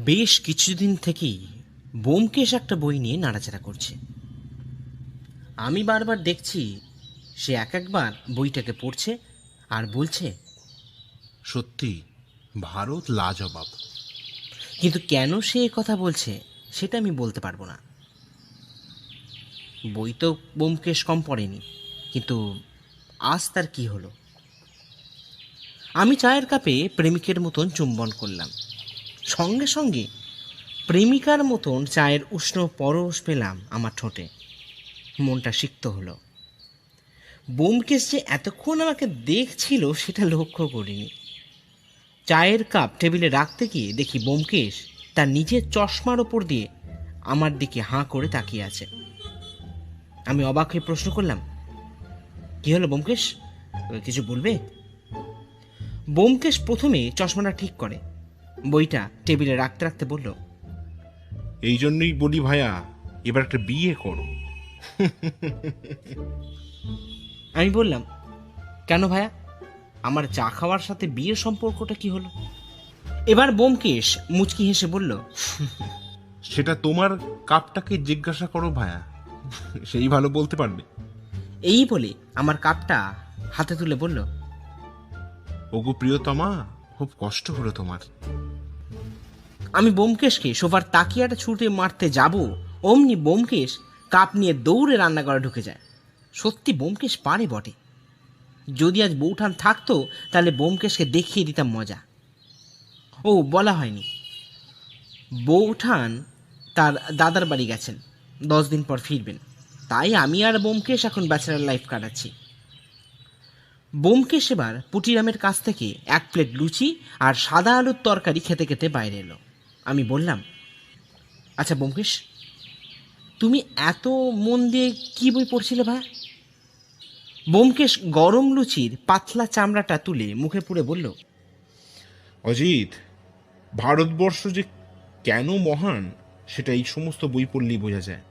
বেশ কিছুদিন থেকেই ব্যোমকেশ একটা বই নিয়ে নাড়াচাড়া করছে। আমি বারবার দেখছি সে একবার বইটাকে পড়ছে আর বলছে, সত্যি ভারত লাজবাব। কিন্তু কেন সে কথা বলছে সেটা আমি বলতে পারবো না। বই তো ব্যোমকেশ কম পড়েনি, কিন্তু আজ তার কি হলো? আমি চায়ের কাপে প্রেমিকের মতন চুম্বন করলাম, সঙ্গে সঙ্গে প্রেমিকার মতন চায়ের উষ্ণ পরশ পেলাম আমার ঠোঁটে। মনটা সিক্ত হলো। ব্যোমকেশ যে এতক্ষণ আমাকে দেখছিল সেটা লক্ষ্য করিনি। চায়ের কাপ টেবিলে রাখতে গিয়ে দেখি ব্যোমকেশ তার নিজের চশমার ওপর দিয়ে আমার দিকে হাঁ করে তাকিয়ে আছে। আমি অবাক হয়ে প্রশ্ন করলাম, কি হলো ব্যোমকেশ, কিছু বলবে? ব্যোমকেশ প্রথমে চশমাটা ঠিক করে, বইটা টেবিলে রাখতে রাখতে বলল, এই জন্যই বলি ভাইয়া, এবার একটা বিয়ে করো। আমি বললাম, কেন ভাইয়া, আমার চা খাওয়ার সাথে বিয়ের সম্পর্কটা কি হলো? এবার ব্যোমকেশ মুচকি হেসে বলল, সেটা তোমার কাপটাকে জিজ্ঞাসা করো ভাইয়া, সেই ভালো বলতে পারবে। এই বলে আমার কাপটা হাতে তুলে বলল, ওগো প্রিয়তমা, খুব কষ্ট হলো তোমার। আমি ব্যোমকেশকে সোফার তাকিয়াটা ছুটে মারতে যাব, অমনি ব্যোমকেশ কাপ নিয়ে দৌড়ে রান্নাঘরে ঢুকে যায়। সত্যি ব্যোমকেশ পারে বটে। যদি আজ বউঠান থাকতো তাহলে ব্যোমকেশকে দেখিয়ে দিতাম মজা। ও বলা হয়নি, বউঠান তার দাদার বাড়ি গেছেন, 10 দিন পর ফিরবেন। তাই আমি আর ব্যোমকেশ এখন ব্যাচেলার লাইফ কাটাচ্ছি। ব্যোমকেশ এবার পুটিরামের কাছ থেকে 1 প্লেট লুচি আর সাদা আলুর তরকারি খেতে খেতে বাইরে এলো। আমি বললাম, আচ্ছা ব্যোমকেশ, তুমি এত মন দিয়ে কি বই পড়ছিলে ভাই? ব্যোমকেশ গরম লুচির পাতলা চামড়াটা তুলে মুখে পুড়ে বলল, অজিত, ভারতবর্ষ যে কেন মহান সেটা এই সমস্ত বই পড়লেই বোঝা যায়।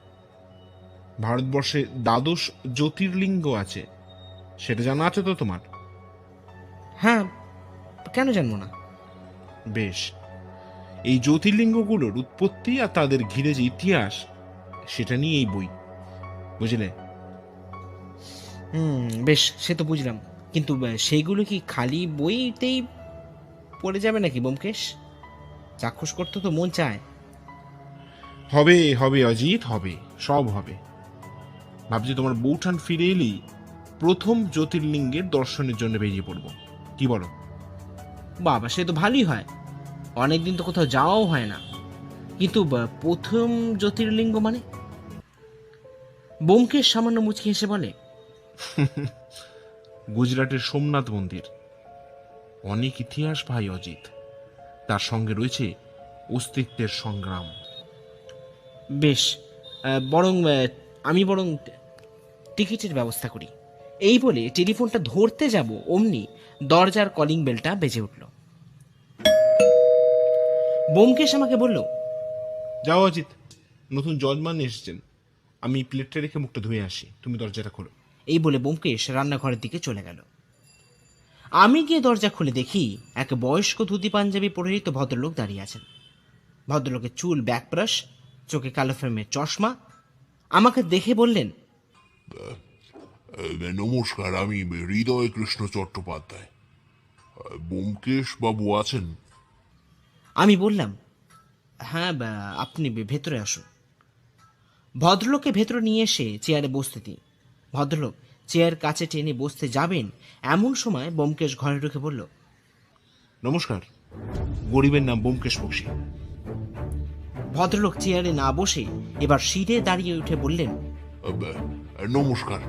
ভারতবর্ষে দ্বাদশ জ্যোতির্লিঙ্গ আছে, সেটা জানা আছে তো তোমার? হ্যাঁ, কেন জানবো না? বেশ, এই জ্যোতির্লিঙ্গগুলোর উৎপত্তি আর তাদের ঘিরে যে ইতিহাস, সেটা নিয়ে এই বই, বুঝলে? বেশ, সে তো বুঝলাম, কিন্তু সেইগুলো কি খালি বইতেই পড়ে যাবে নাকি ব্যোমকেশ? চাক্ষুষ করতে তো মন চায়। হবে হবে অজিত, হবে, সব হবে। ভাবছি তোমার বউঠান ফিরে এলেই প্রথম জ্যোতির্লিঙ্গের দর্শনের জন্য বেরিয়ে পড়বো, কি বলো? বাবা, সে তো ভালোই হয়। অনেকদিন তো কোথাও যাওয়াও হয় না। কিন্তু প্রথম জ্যোতির্লিঙ্গ মানে? ব্যোমকেশ সামান্য মুচকি হেসে বলে, গুজরাটের সোমনাথ মন্দির। অনেক ইতিহাস ভাই অজিত, তার সঙ্গে রয়েছে অস্তিত্বের সংগ্রাম। বেশ, বরং আমি বরং টিকিটের ব্যবস্থা করি। এই বলে টেলিফোনটা ধরতে যাব, অমনি দরজার কলিং বেলটা বেজে উঠল। ব্যোমকেশ আমাকে বলল, যাও অজিত, নতুন যজমান এসেছেন, আমি প্লেটটা রেখে মুখটা ধুয়ে আসি, তুমি দরজাটা খোলো। এই বলে ব্যোমকেশ রান্নাঘরের দিকে চলে গেল। আমি গিয়ে দরজা খুলে দেখি এক বয়স্ক ধুতি পাঞ্জাবি পরিহিত ভদ্রলোক দাঁড়িয়ে আছেন। ভদ্রলোকের চুল ব্যাকব্রাশ, চোখে কালো ফ্রেমের চশমা। আমাকে দেখে বললেন, নমস্কার, আমি হৃদয় কৃষ্ণ চট্টোপাধ্যায়। ব্যোমকেশ বাবু আছেন? আমি বললাম, হ্যাঁ, আপনি ভেতরে আসুন। ভদ্রলোককে ভেতরে নিয়ে এসে চেয়ারে বসতে দিই। ভদ্রলোক চেয়ার কাছে টেনে বসতে যাবেন, এমন সময় ব্যোমকেশ ঘরে ঢুকে বলল, নমস্কার, গরিবের নাম ব্যোমকেশ বক্সী। ভদ্রলোক চেয়ারে না বসে এবার সিঁড়ে দাঁড়িয়ে উঠে বললেন, নমস্কার,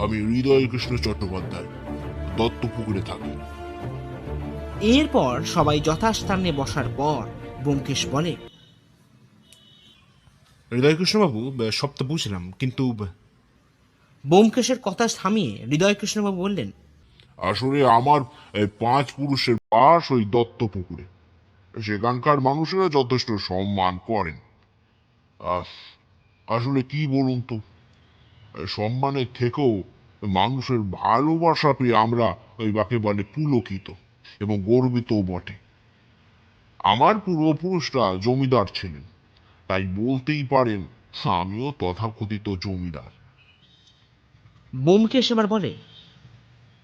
আমি হৃদয় কৃষ্ণ চট্টোপাধ্যায়, দত্তপুকুরে থাকি। এরপর সবাই যথাস্থানে বসার পর ব্যোমকেশ বলে, হৃদয়কৃষ্ণবাবু, সব তো বুঝলাম, কিন্তু ব্যোমকেশের কথা থামিয়ে হৃদয়কৃষ্ণবাবু বললেন, আসলে আমার 5 পুরুষের বাস ওই দত্তপুকুরে। সেখানকার মানুষেরা যথেষ্ট সম্মান করেন। আহ, আসলে কি বলুন তো, সম্মানের থেকেও মানুষের ভালোবাসা পেয়ে আমরা ওই বাকে বলে পুলকিত এবং গর্বিতও বটে। আমার পূর্বপুরুষরা জমিদার ছিলেন, তাই বলতেই পারেন আমিও তথাকথিত জমিদার। ব্যোমকেশ এবার বলে,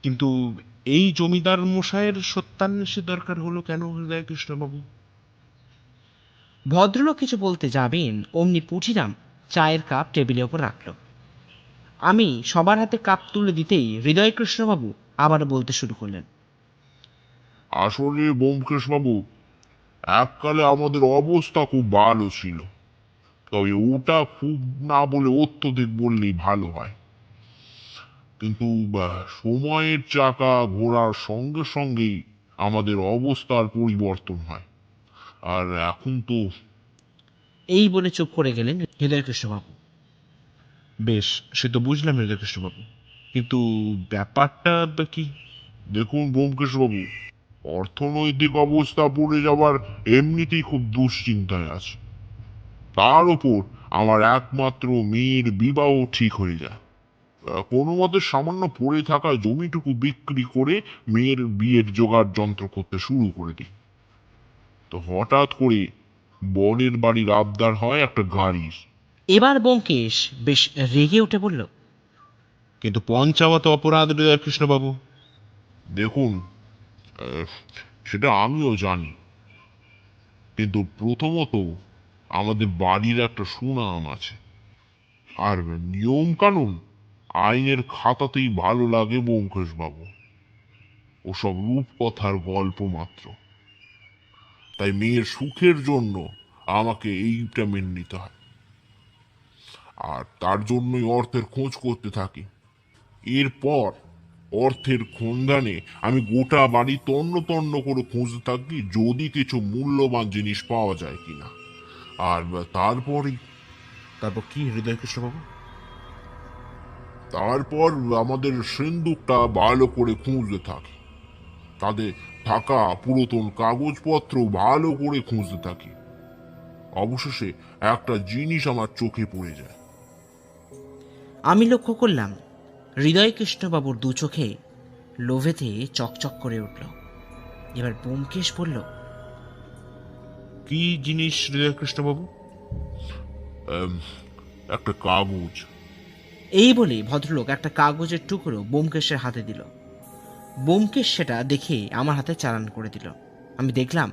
কিন্তু এই জমিদার মশাইয়ের সত্যান্বেষী দরকার হলো কেন হৃদয়কৃষ্ণবাবু? ভদ্রলোক কিছু বলতে যাবেন অমনি পুঁটিরাম চায়ের কাপ টেবিলের ওপর রাখল। আমি সবার হাতে কাপ তুলে দিতেই হৃদয়কৃষ্ণবাবু আবার বলতে শুরু করলেন। আসলে ব্যোমকেশ বাবু, এককালে আমাদের অবস্থা খুব ভালো ছিল, তবে ওটা খুব না বলে অত্যধিক বললেই ভালো হয়। কিন্তু সময়ের চাকা ঘোরার সঙ্গে সঙ্গেই আমাদের অবস্থার পরিবর্তন হয়। আর এখন তো এই বলে চুপ করে গেলেন হৃদয়কৃষ্ণবাবু। বেশ, সে তো বুঝলাম হৃদয়কৃষ্ণবাবু, কিন্তু ব্যাপারটা কি? দেখুন ব্যোমকেশ বাবু, অর্থনৈতিক অবস্থা পড়ে যাবার এমনিতেই খুব দুশ্চিন্তায় আছে। তার উপর আমার একমাত্র মেয়ের বিবাহ ঠিক হয়ে যায়। কোনো মতে সামান্য পড়ে থাকা জমিটুকু বিক্রি করে মেয়ের বিয়ের জোগাড় যন্ত্র করতে শুরু করে দিই। তো হঠাৎ করে বরের বাড়ির আবদার হয় একটা গাড়ির। এবার ব্যোমকেশ বেশ রেগে উঠে বলল, কিন্তু পণ চাওয়া তো অপরাধ হৃদয়কৃষ্ণবাবু। দেখুন, আহ, সেটা আমিও জানি, কিন্তু প্রথমত আমাদের বাড়ির একটা সুনাম আছে, আর নিয়ম কানুন আইনের খাতাতেই ভালো লাগে ব্যোমকেশ বাবু। ওসব রূপকথার গল্প মাত্র। তাই মেয়ের সুখের জন্য আমাকে এইটা মেনে নিতে হয়, আর তার জন্যই অর্থের খোঁজ করতে থাকি। এরপর অর্থের সন্ধানে আমি গোটা বাড়ি তন্ন তন্ন করে খুঁজতে থাকি যদি কিছু মূল্যবান জিনিস পাওয়া যায় কিনা। আর তারপরই তারপর কি হৃদয়কৃষ্ণবাবু? তারপর আমাদের সিন্দুকটা ভালো করে খুঁজতে থাকি, তাদের থাকা পুরাতন কাগজপত্র ভালো করে খুঁজতে থাকি। অবশেষে একটা জিনিস আমার চোখে পড়ে যায়। আমি লক্ষ্য করলাম হৃদয়কৃষ্ণবাবুর দু চোখে লোভেতে চকচক করে উঠল। এবার ব্যোমকেশ বলল, কি জিনিস হৃদয়কৃষ্ণবাবু? আম, একটা কাগজ। এই বলে ভদ্রলোক একটা কাগজের টুকরো ব্যোমকেশের হাতে দিল। ব্যোমকেশ সেটা দেখে আমার হাতে চালান করে দিল। আমি দেখলাম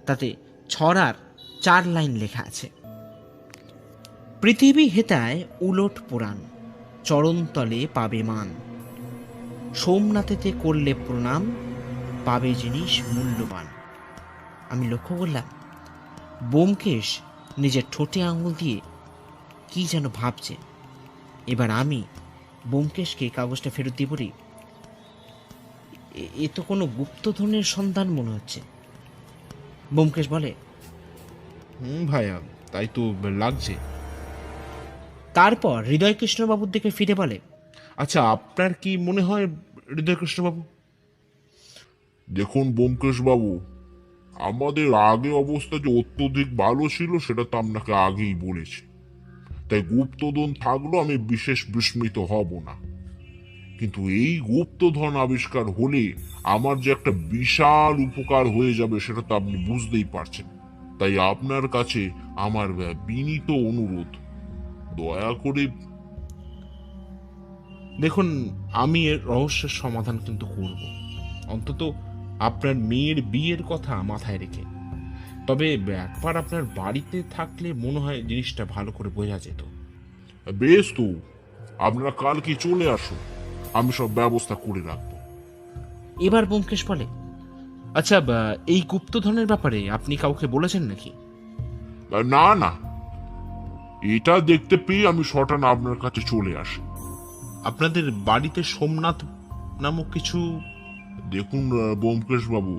তাতে ছড়ার 4 লাইন লেখা আছে। পৃথিবী হেতায় উলট পুরাণ, চরণতলে পাবে মান, সোমনাথেতে করলে প্রণাম, পাবে জিনিস মূল্যবান। আমি লক্ষ্য করলাম ব্যোমকেশ নিজের ঠোঁটে আঙুল দিয়ে কি যেন ভাবছে। এবার আমি ব্যোমকেশকে কাগজটা ফেরত দিয়ে বলি, এ তো কোনো গুপ্তধনের সন্ধান মনে হচ্ছে। ব্যোমকেশ বলে, ভাইয়া, তাই তো লাগছে। তারপর হৃদয়কৃষ্ণবাবুর দিকে ফিরে বলে, আচ্ছা, আপনার কি মনে হয় হৃদয়কৃষ্ণবাবু? দেখুন ব্যোমকেশ বাবু, আমাদের আগে অবস্থা যে অত্যধিক ভালো ছিল সেটা তো আপনাকে আগেই বলেছি, তাই গুপ্তধন থাকলেও আমি বিশেষ বিস্মিত হব না। কিন্তু এই গুপ্তধন আবিষ্কার হলে আমার যে একটা বিশাল উপকার হয়ে যাবে সেটা তো আপনি বুঝতেই পারছেন। তাই আপনার কাছে আমার বিনীত অনুরোধ, দয়া করে। দেখুন, আমি এর রহস্যের সমাধান কিন্তু করব, অন্তত আপনার মেয়ের বিয়ের কথা মাথায় রেখে। তবে একবার আপনার বাড়িতে থাকলে মনে হয় জিনিসটা ভালো করে বোঝা যেত। বেশ, তো আপনারা কালকে চলে আসুন, আমি সব ব্যবস্থা করে রাখবো। এবার ব্যোমকেশ বলে, আচ্ছা, এই গুপ্তধনের ব্যাপারে আপনি কাউকে বলেছেন নাকি? না না, এটা দেখতে পেয়ে আমি শটান আপনার কাছে চলে আসি। আপনাদের বাড়িতে সোমনাথ নামক কিছু? দেখুন ব্যোমকেশ বাবু,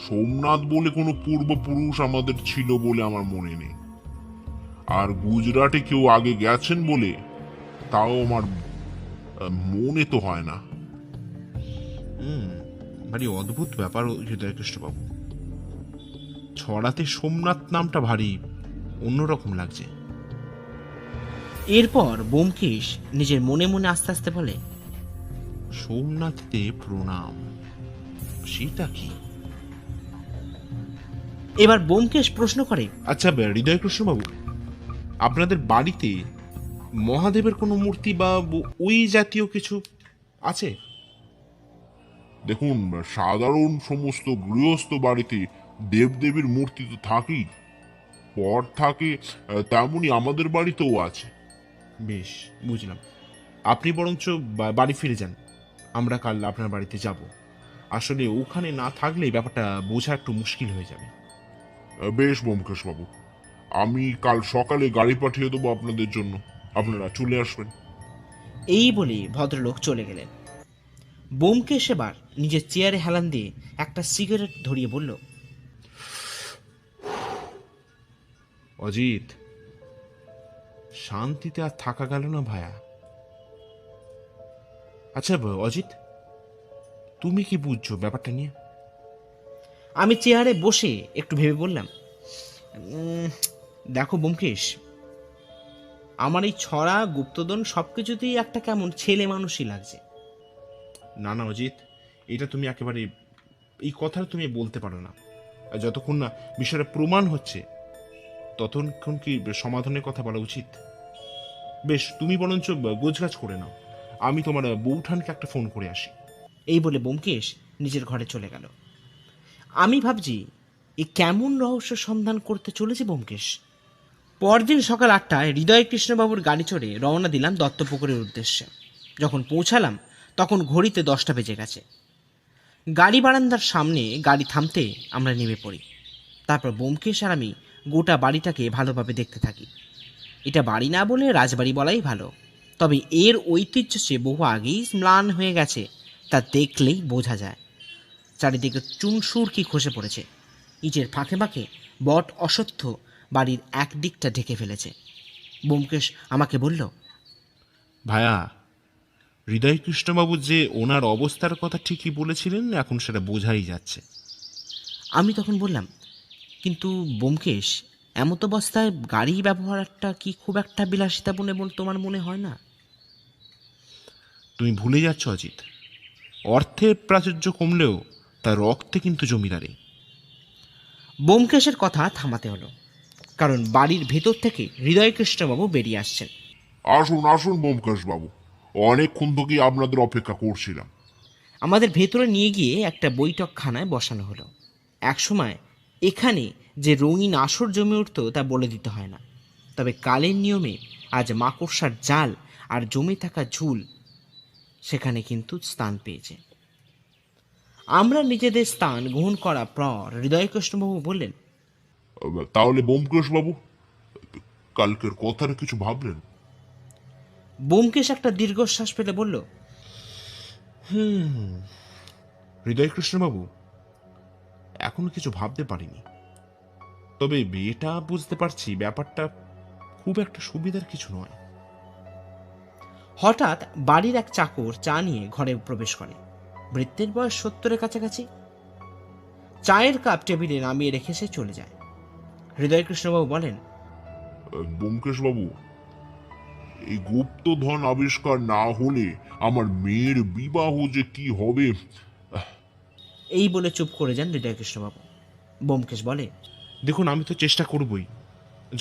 সোমনাথ বলে কোনো পূর্বপুরুষ আমাদের ছিল বলে আমার মনে নেই, আর গুজরাটে কেউ আগে গেছেন বলে তাও আমার মনে তো হয় না। ভারী অদ্ভুত ব্যাপার হৃদয়কৃষ্ণবাবু। ছড়াতে সোমনাথ নামটা ভারী অন্যরকম লাগছে। এরপর ব্যোমকেশ নিজের মনে মনে আস্তে আস্তে বলে, সোমনাথতে প্রণাম, সেটা কি? এবার ব্যোমকেশ প্রশ্ন করে, আচ্ছা হৃদয়কৃষ্ণ বাবু, আপনাদের বাড়িতে মহাদেবের কোনো মূর্তি বা ওই জাতীয় কিছু আছে? দেখুন, সাধারণ সমস্ত গৃহস্থ বাড়িতে দেবদেবীর মূর্তি তো থাকেই, পর থাকে তেমনই আমাদের বাড়িতেও আছে। বেশ, বুঝলাম। আপনি বরঞ্চ বাড়ি ফিরে যান, আমরা কাল আপনার বাড়িতে যাব। আসলে ওখানে না থাকলে ব্যাপারটা বোঝা একটু মুশকিল হয়ে যাবে। বেশ ব্যোমকেশ বাবু, আমি কাল সকালে গাড়ি পাঠিয়ে দেবো আপনাদের জন্য, আপনারা চলে আসবেন। এই বলে ভদ্রলোক চলে গেলেন। ব্যোমকেশ এবার নিজের চেয়ারে হেলান দিয়ে একটা সিগারেট ধরিয়ে বলল, অজিত, শান্তিতে আর থাকা গেল না ভায়া। আচ্ছা অজিত, তুমি কি বুঝছো ব্যাপারটা নিয়ে? আমি চেয়ারে বসে একটু ভেবে বললাম, দেখো ব্যোমকেশ, আমার এই ছড়া গুপ্তধন সবকিছুতেই একটা কেমন ছেলে মানুষই লাগছে। না না অজিত, এটা তুমি একেবারে, এই কথাটা তুমি বলতে পারো না। আর যতক্ষণ না বিষয়টা প্রমাণ হচ্ছে ততক্ষণ কি সমাধানের কথা বলা উচিত? বেশ, তুমি বরঞ্চ গোছগাছ করে নাও, আমি তোমার বৌঠানকে একটা ফোন করে আসি। এই বলে ব্যোমকেশ নিজের ঘরে চলে গেল। আমি ভাবছি, এ কেমন রহস্য সন্ধান করতে চলেছে ব্যোমকেশ। পরদিন সকাল 8টায় হৃদয়কৃষ্ণবাবুর গাড়ি চড়ে রওনা দিলাম দত্তপুকুরের উদ্দেশ্যে। যখন পৌঁছালাম তখন ঘড়িতে 10টা বেজে গেছে। গাড়ি বারান্দার সামনে গাড়ি থামতে আমরা নেমে পড়ি। তারপর ব্যোমকেশ আর আমি গোটা বাড়িটাকে ভালোভাবে দেখতে থাকি। এটা বাড়ি না বলে রাজবাড়ি বলাই ভালো, তবে এর ঐতিহ্য সে বহু আগেই ম্লান হয়ে গেছে, তা দেখলেই বোঝা যায়। চারিদিকে চুনসুর কি খসে পড়েছে, ইটের ফাঁকে ফাঁকে বট অশ্বত্থ বাড়ির এক দিকটা ঢেকে ফেলেছে। ব্যোমকেশ আমাকে বলল, ভায়া, হৃদয়কৃষ্ণবাবু যে ওনার অবস্থার কথা ঠিকই বলেছিলেন, এখন সেটা বোঝাই যাচ্ছে। আমি তখন বললাম, কিন্তু ব্যোমকেশ, এমত অবস্থায় গাড়ি ব্যবহারটা কি খুব একটা বিলাসিতা বলে তোমার মনে হয় না? তুমি ভুলে যাচ্ছ অজিত, অর্থের প্রাচুর্য কমলেও তার রক্তে কিন্তু জমিদারি। ব্যোমকেশের কথা থামাতে হলো, কারণ বাড়ির ভেতর থেকে হৃদয়কৃষ্ণবাবু বেরিয়ে আসছেন। আসুন আসুন ব্যোমকেশ বাবু, অনেকক্ষণ থেকেই আপনাদের অপেক্ষা করছিলাম। আমাদের ভেতরে নিয়ে গিয়ে একটা বৈঠকখানায় বসানো হলো। একসময় এখানে যে রঙিন আসর জমে উঠত তা বলে দিতে হয় না, তবে কালের নিয়মে আজ মাকড়সার জাল আর জমে থাকা ঝুল সেখানে কিন্তু স্থান পেয়েছে। আমরা নিজেদের স্থান গ্রহণ করার পর হৃদয়কৃষ্ণবাবু বললেন, তাহলে ব্যোমকেশ বাবু, কালকের কথাটা কিছু ভাবলেন? ব্যোমকেশ একটা দীর্ঘশ্বাস ফেলে বলল, হৃদয়কৃষ্ণবাবু, এখনো কিছু ভাবতে পারিনি, তবে এটা বুঝতে পারছি ব্যাপারটা খুব একটা সুবিধার কিছু নয়। হঠাৎ বাড়ির এক চাকর চা নিয়ে ঘরে প্রবেশ করে। বৃদ্ধের বয়স 70-এর কাছাকাছি। চায়ের কাপ টেবিলে নামিয়ে রেখে সে চলে যায়। হৃদয়কৃষ্ণবাবু বলেন, ব্যোমকেশ বাবু, এই গুপ্তধন আবিষ্কার না হলে আমার মেয়ের বিবাহ যে কি হবে। এই বলে চুপ করে যান হৃদয়কৃষ্ণবাবু। ব্যোমকেশ বলে, দেখুন, আমি তো চেষ্টা করবই,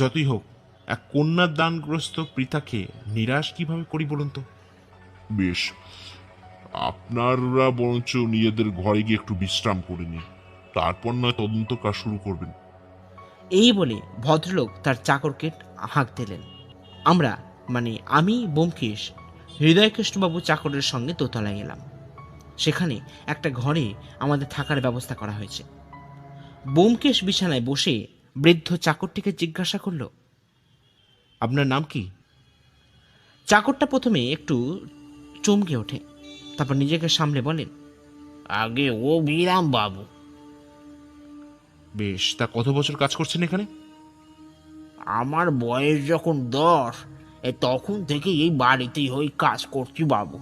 যতই হোক এক কন্যার দানগ্রস্ত পিতাকে নিরাশ কিভাবে করি বলুন তো। বেশ, আপনারা বরঞ্চ নিজেদের ঘরে গিয়ে একটু বিশ্রাম করে নিন, তারপর নয় তদন্ত কাজ শুরু করবেন। এই বলে ভদ্রলোক তার চাকরকে হাঁক দিলেন। আমরা, মানে আমি, ব্যোমকেশ, হৃদয়কৃষ্ণবাবু চাকরের সঙ্গে দোতলায় এলাম। সেখানে একটা ঘরে আমাদের থাকার ব্যবস্থা করা হয়েছে। ব্যোমকেশ বিছানায় বসে বৃদ্ধ চাকরটিকে জিজ্ঞাসা করল, আপনার নাম কি? চাকরটা প্রথমে একটু চমকে ওঠে, তারপর নিজেকে সামলে বলেন, আগে ও বিরাম বাবু। বেশ, তা কত বছর কাজ করছেন এখানে? আমার বয়স যখন 10, তখন থেকে এই বাড়িতেই হই কাজ করছি বাবু।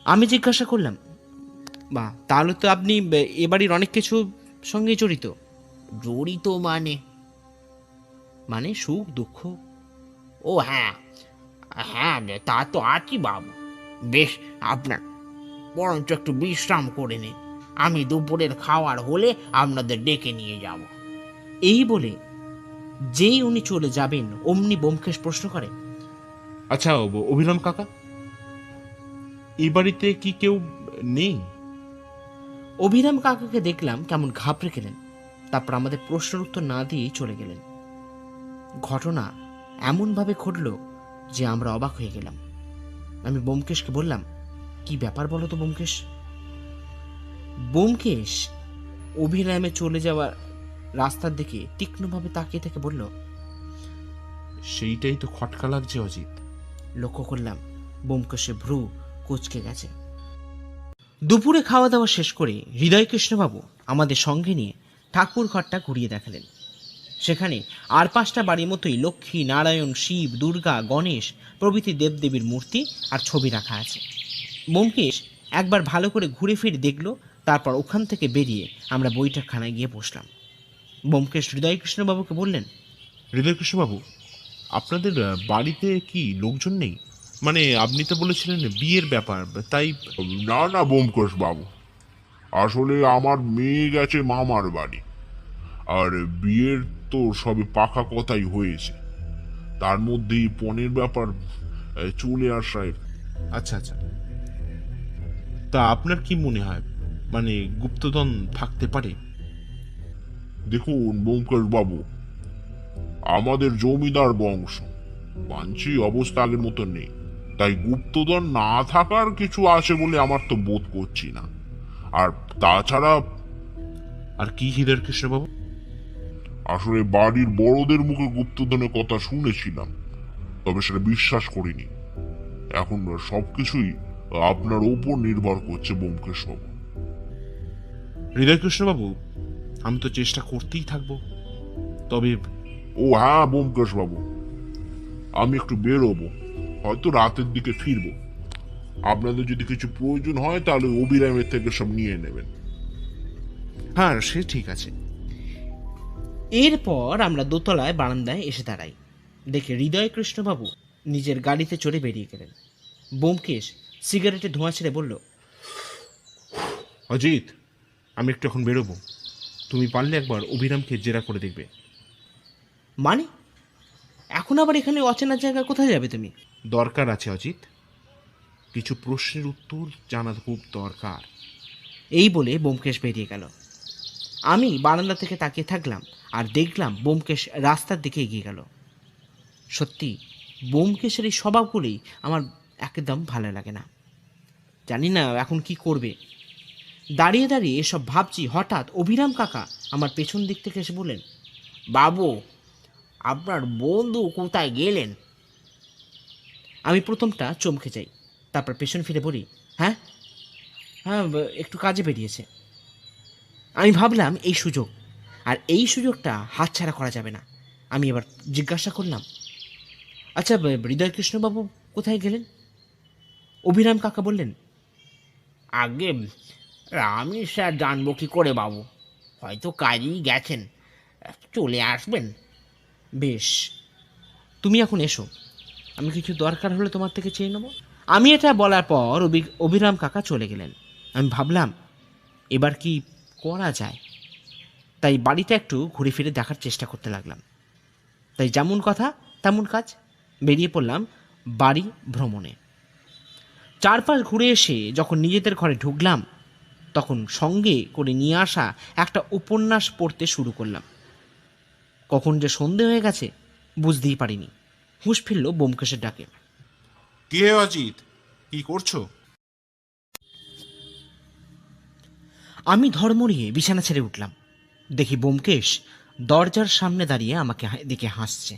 আমি জিজ্ঞাসা করলাম, বা তাহলে তো আপনি এ বাড়ির অনেক কিছু সঙ্গে জড়িত। জড়িত মানে? মানে সুখ দুঃখ। ও হ্যাঁ, হ্যাঁ তা তো আছি বাবু। বেশ, আপনার বরঞ্চ একটু বিশ্রাম করে নিন, আমি দুপুরের খাওয়ার হলে আপনাদের ডেকে নিয়ে যাব। এই বলে যেই উনি চলে যাবেন অমনি ব্যোমকেশ প্রশ্ন করে, আচ্ছা অভিরাম কাকা, এই বাড়িতে কি কেউ নেই? অভিরাম কাকাকে দেখলাম কেমন ঘাবড়ে গেলেন, তারপর আমাদের প্রশ্নের উত্তর না দিয়েই চলে গেলেন। ঘটনা এমনভাবে ঘটল যে আমরা অবাক হয়ে গেলাম। আমি ব্যোমকেশকে বললাম, কি ব্যাপার বলো তো ব্যোমকেশ? ব্যোমকেশ অভিরামে চলে যাওয়ার রাস্তার দিকে তীক্ষ্ণভাবে তাকিয়ে থেকে বলল, সেইটাই তো খটকা লাগছে অজিত। লক্ষ্য করলাম ব্যোমকেশে ভ্রু কুঁচকে গেছে। দুপুরে খাওয়া দাওয়া শেষ করে হৃদয়কৃষ্ণবাবু আমাদের সঙ্গে নিয়ে ঠাকুর ঘরটা ঘুরিয়ে দেখালেন। সেখানে আর 5টা বাড়ির মতোই লক্ষ্মী, নারায়ণ, শিব, দুর্গা, গণেশ প্রভৃতি দেবদেবীর মূর্তি আর ছবি রাখা আছে। ব্যোমকেশ একবার ভালো করে ঘুরে ফিরে দেখল, তারপর ওখান থেকে বেরিয়ে আমরা বৈঠকখানায় গিয়ে বসলাম। ব্যোমকেশ হৃদয়কৃষ্ণবাবুকে বললেন, হৃদয়কৃষ্ণবাবু, আপনাদের বাড়িতে কি লোকজন নেই? মানে আপনি তো বলেছিলেন বিয়ের ব্যাপার, তাই। না না ব্যোমকেশ বাবু, আসলে আমার মেয়ে গেছে মামার বাড়ি, আর বিয়ের তো সবে পাকা কথাই হয়েছে, তার মধ্যেই পণের ব্যাপার চলে আসায়। আচ্ছা আচ্ছা, তা আপনার কি মনে হয়, মানে গুপ্তধন থাকতে পারে? দেখুন ব্যোমকেশ বাবু, আমাদের জমিদার বংশ, বাঞ্ছি অবস্থা আগের মতো নেই, তাই গুপ্তধন না থাকার কিছু আছে বলে আমার তো বোধ করছি না। আর তাছাড়া আর কি হৃদয়কৃষ্ণবাবু? আসলে বাড়ির বড়দের মুখে গুপ্তধনের কথা শুনেছিলাম, তবে সেটা বিশ্বাস করিনি। এখন সবকিছুই আপনার ওপর নির্ভর করছে ব্যোমকেশ বাবু। হৃদয়কৃষ্ণবাবু, আমি তো চেষ্টা করতেই থাকবো, তবে ও হ্যাঁ ব্যোমকেশ বাবু, আমি একটু বেরোবো, হয়তো রাতের দিকে ফিরবো। আপনাদের যদি কিছু প্রয়োজন হয় তাহলে অবিরামের থেকে সব নিয়ে নেবেন। হ্যাঁ সে ঠিক আছে। এরপর আমরা দোতলায় বারান্দায় এসে দাঁড়াই। দেখে হৃদয়কৃষ্ণবাবু নিজের গাড়িতে চড়ে বেরিয়ে গেলেন। ব্যোমকেশ সিগারেটে ধোঁয়া ছেড়ে বলল, অজিত, আমি একটু এখন বেরোবো, তুমি পারলে একবার অভিরামকে জেরা করে দেখবে। মানে এখন আবার এখানে অচেনা জায়গায় কোথায় যাবে তুমি? দরকার আছে অজিত, কিছু প্রশ্নের উত্তর জানা খুব দরকার। এই বলে ব্যোমকেশ বেরিয়ে গেল। আমি বারান্দা থেকে তাকিয়ে থাকলাম আর দেখলাম ব্যোমকেশ রাস্তার দিকে এগিয়ে গেল। সত্যি ব্যোমকেশের এই স্বভাবগুলোই আমার একদম ভালো লাগে না। জানি না এখন কি করবে। দাঁড়িয়ে দাঁড়িয়ে এসব ভাবছি, হঠাৎ অভিরাম কাকা আমার পেছন দিক থেকে এসে বললেন, বাবু, আপনার বন্ধু কোথায় গেলেন? আমি প্রথমটা চমকে যাই, তারপর পেছন ফিরে বলি, হ্যাঁ হ্যাঁ একটু কাজে বেরিয়েছে। আমি ভাবলাম এই সুযোগ, আর এই সুযোগটা হাতছাড়া করা যাবে না। আমি এবার জিজ্ঞাসা করলাম, আচ্ছা হৃদয়কৃষ্ণবাবু কোথায় গেলেন? অভিরাম কাকা বললেন, আগে আমি স্যার জানবো কি করে বাবু, হয়তো কাজেই গেছেন, চলে আসবেন। বেশ, তুমি এখন এসো, আমি কিছু দরকার হলে তোমার থেকে চেয়ে নেব। আমি এটা বলার পর অভিরাম কাকা চলে গেলেন। আমি ভাবলাম এবার কি করা যায়, তাই বাড়িটা একটু ঘুরে ফিরে দেখার চেষ্টা করতে লাগলাম। তাই যেমন কথা তেমন কাজ, বেরিয়ে পড়লাম বাড়ি ভ্রমণে। চারপাশ ঘুরে এসে যখন নিজেদের ঘরে ঢুকলাম, তখন সঙ্গে করে নিয়ে আসা একটা উপন্যাস পড়তে শুরু করলাম। কখন যে সন্ধে হয়ে গেছে বুঝতেই পারিনি। হুঁশ ফিরল ব্যোমকেশের ডাকে। কে অজিত, কি করছো? আমি ধর্মড়িয়ে বিছানা ছেড়ে উঠলাম। দেখি ব্যোমকেশ দরজার সামনে দাঁড়িয়ে আমাকে দিকে হাসছে।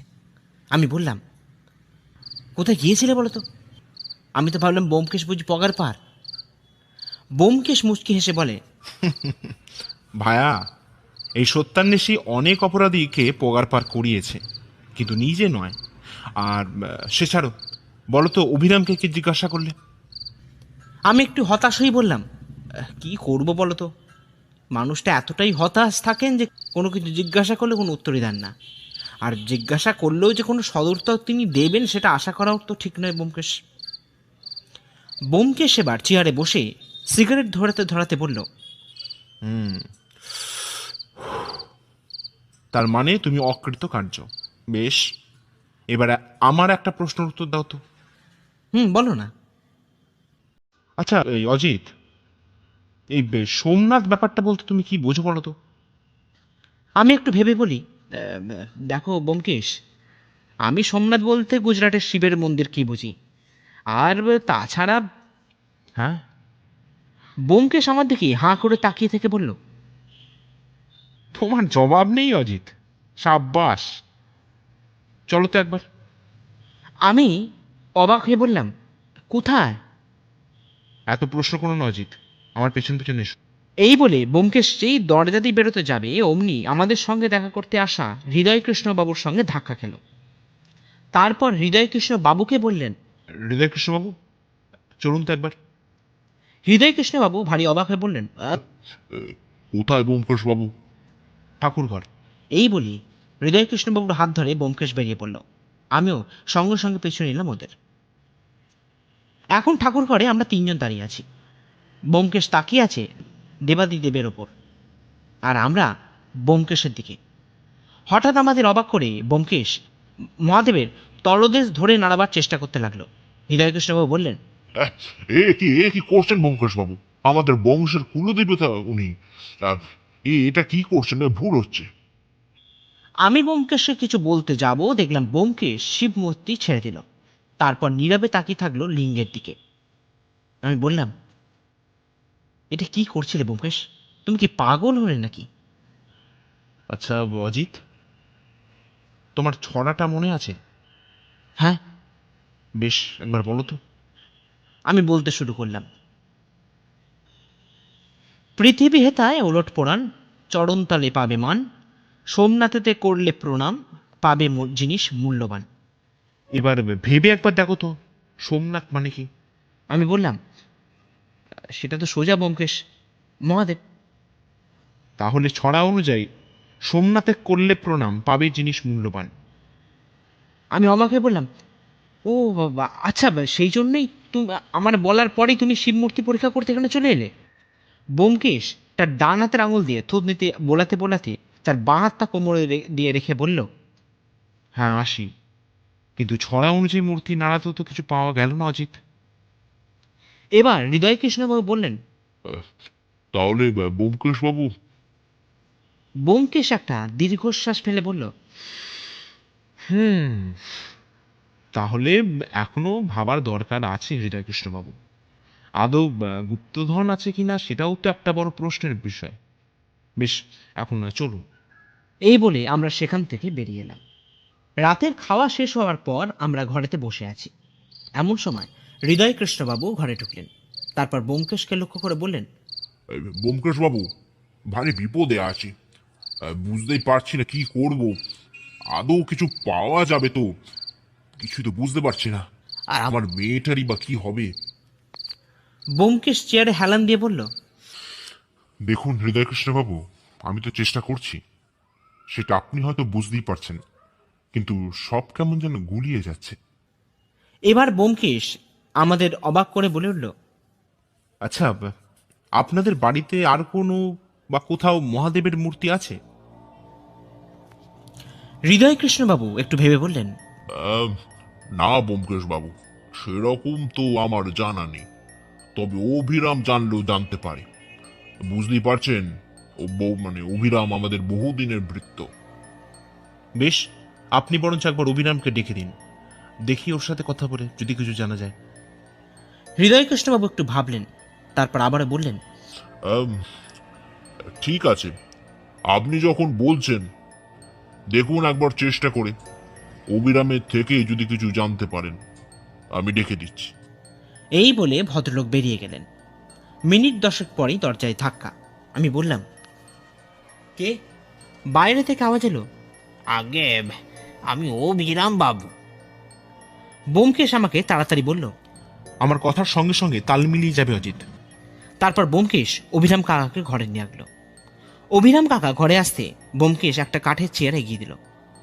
আমি বললাম, কোথায় গিয়েছিলে বলো তো? আমি তো ভাবলাম ব্যোমকেশ বুঝি পগার পার। ব্যোমকেশ মুচকি হেসে বলে, ভায়া, এই সত্যান্বেষী অনেক অপরাধীকে পগার পার করিয়েছে, কিন্তু নিজে নয়। আর সে ছাড়ো, বলো তো অভিরামকে কি জিজ্ঞাসা করলে? আমি একটু হতাশ হয়ে বললাম, কি করব বলো তো, মানুষটা এতটাই হতাশ থাকেন যে কোনো কিছু জিজ্ঞাসা করলে কোনো উত্তরই দেন না। আর জিজ্ঞাসা করলেও যে কোনো সদুত্তর তিনি দেবেন সেটা আশা করাও তো ঠিক নয় ব্যোমকেশ। ব্যোমকেশ এবার চেয়ারে বসে সিগারেট ধরাতে ধরাতে বলল, তার মানে তুমি অকৃতকার্য। বেশ, এবার আমার একটা প্রশ্নের উত্তর দাও তো। বলো না। আচ্ছা এই অজিত, এই সোমনাথ ব্যাপারটা বলতে তুমি কি বোঝো বলো তো? আমি একটু ভেবে বলি, দেখো ব্যোমকেশ, আমি সোমনাথ বলতে গুজরাটের শিবের মন্দির কি বুঝি, আর তাছাড়া। হ্যাঁ, ব্যোমকেশ আমার দিকে হাঁ করে তাকিয়ে থেকে বলল, তোমার জবাব নেই অজিত, সাব্বাস। চলো তো একবার। আমি অবাক হয়ে বললাম, কোথায়? এত প্রশ্ন করো না অজিত, আমার পেছন পেছন এসো। এই বলে ব্যোমকেশ যেই দরজা দিয়ে বেরোতে যাবে অমনি আমাদের সঙ্গে দেখা করতে আসা হৃদয়কৃষ্ণ বাবুর সঙ্গে ধাক্কা খেল। তারপর হৃদয়কৃষ্ণ বাবুকে বললেন, হৃদয়কৃষ্ণ বাবু, চলুন তো একবার। হৃদয়কৃষ্ণ বাবু ভারী অবাক হয়ে বললেন, কোথায় ব্যোমকেশ বাবু? ঠাকুরঘর। এই বলি হৃদয়কৃষ্ণ বাবুর হাত ধরে ব্যোমকেশ বেরিয়ে পড়ল। আমিও সঙ্গে সঙ্গে পিছু নিলাম ওদের। এখন ঠাকুর ঘরে আমরা তিনজন দাঁড়িয়ে আছি। ব্যোমকেশ তাকিয়ে আছে দেবাদিদেবের ওপর, আর আমরা ব্যোমকেশের দিকে। হঠাৎ আমাদের অবাক করে ব্যোমকেশ মহাদেবের তলদেশ ধরে নাড়াবার চেষ্টা করতে লাগলো। হৃদয়কৃষ্ণবাবু বললেন, এ কি করছেন ব্যোমকেশ বাবু? আমাদের বংশের কুলদেবতা উনি। এটা কি করছেন? ভুল হচ্ছে। আমি ব্যোমকেশকে কিছু বলতে যাব, দেখলাম ব্যোমকেশ শিব মূর্তি ছেড়ে দিল, তারপর নীরবে তাকিয়ে থাকলো লিঙ্গের দিকে। আমি বললাম, এটা কি করছিলে ব্যোমকেশ? তুমি কি পাগল হলে নাকি? আচ্ছা অজিত, তোমার ছড়াটা মনে আছে? হ্যাঁ। বেশ, একবার বলো তো। আমি বলতে শুরু করলাম, পৃথিবী হেতায় ওলট পোড়ান, চরণতলে পাবে মান, সোমনাথেতে করলে প্রণাম, পাবে জিনিস মূল্যবান। এবার ভেবে একবার দেখো তো, সোমনাথ মানে কি? আমি বললাম, সেটা তো সোজা ব্যোমকেশ, মহাদেব। তাহলে ছড়া অনুযায়ী সোমনাথে করলে প্রণাম, পাবে জিনিস মূল্যবান। আমি অবাক হয়ে বললাম, ও বাবা, আচ্ছা সেই জন্যই তুমি আমার বলার পরেই তুমি শিব মূর্তি পরীক্ষা করতে এখানে চলে এলে? ব্যোমকেশ তার ডান হাতের আঙুল দিয়ে থুতনিতে বোলাতে বোলাতে তার বাঁ হাতটা কোমরে দিয়ে রেখে বলল, হ্যাঁ আসি, কিন্তু ছড়া অনুযায়ী মূর্তি নাড়াতেও তো কিছু পাওয়া গেল না অজিত। এবার হৃদয়কৃষ্ণবাবু বললেন। তাহলে ব্যোমকেশ বাবু? ব্যোমকেশ একটা দীর্ঘশ্বাস ফেলে বলল, তাহলে এখনো ভাবার দরকার আছে হৃদয়কৃষ্ণবাবু। আদৌ গুপ্তধন আছে কিনা সেটাও তো একটা বড় প্রশ্নের বিষয়। বেশ, এখন চলুন। এই বলে আমরা সেখান থেকে বেরিয়ে এলাম। রাতের খাওয়া শেষ হওয়ার পর আমরা ঘরেতে বসে আছি। এমন সময় হৃদয়কৃষ্ণবাবু ঘরে ঢুকলেন। তারপর ব্যোমকেশকে লক্ষ্য করে বললেন, ব্যোমকেশ বাবু, ভারী বিপদে আছি। বুঝতেই পারছি না কি করব। আদৌ কিছু পাওয়া যাবে তো? কিছু তো বুঝতে পারছি না। আর আমার মেয়েটারই বা কি হবে? ব্যোমকেশ চেয়ারে হেলান দিয়ে বলল, দেখুন হৃদয়কৃষ্ণ বাবু, আমি তো চেষ্টা করছি, সেটা আপনি হয়তো বুঝতেই পারছেন, কিন্তু সব কেমন যেন গুলিয়ে যাচ্ছে। এবার ব্যোমকেশ আমাদের অবাক করে বলে উঠল, আচ্ছা, আপনাদের বাড়িতে আর কোনো বা কোথাও মহাদেবের মূর্তি আছে? হৃদয়কৃষ্ণবাবু একটু ভেবে বললেন, না ব্যোমকেশ বাবু, সেরকম তো আমার জানা নেই, তবে অভিরাম জানলেও জানতে পারে। বুঝতেই পারছেন, অভিরাম আমাদের বহুদিনের বৃত্ত। বেশ, আপনি বরঞ্চ একবার অভিরামকে ডেকে দিন, দেখি ওর সাথে কথা বলে যদি কিছু জানা যায়। হৃদয়কৃষ্ণবাবু একটু ভাবলেন, তারপর আবারও বললেন, ঠিক আছে, আপনি যখন বলছেন, দেখুন একবার চেষ্টা করে অবিরামের থেকে যদি কিছু জানতে পারেন, আমি ডেকে দিচ্ছি। এই বলে ভদ্রলোক বেরিয়ে গেলেন। মিনিট 10 পরেই দরজায় ধাক্কা। আমি বললাম, কে? বাইরে থেকে আওয়াজ এলো, আগে আমি অভিরাম বাবু। ব্যোমকেশ আমাকে তাড়াতাড়ি বলল। আমার কথার সঙ্গে সঙ্গে তাল মিলিয়ে যাবে অজিত। তারপর ব্যোমকেশ অভিরাম কাকাকে ঘরে নিয়ে আসলো। অভিরাম কাকা ঘরে আসতে ব্যোমকেশ একটা কাঠের চেয়ার এগিয়ে দিল।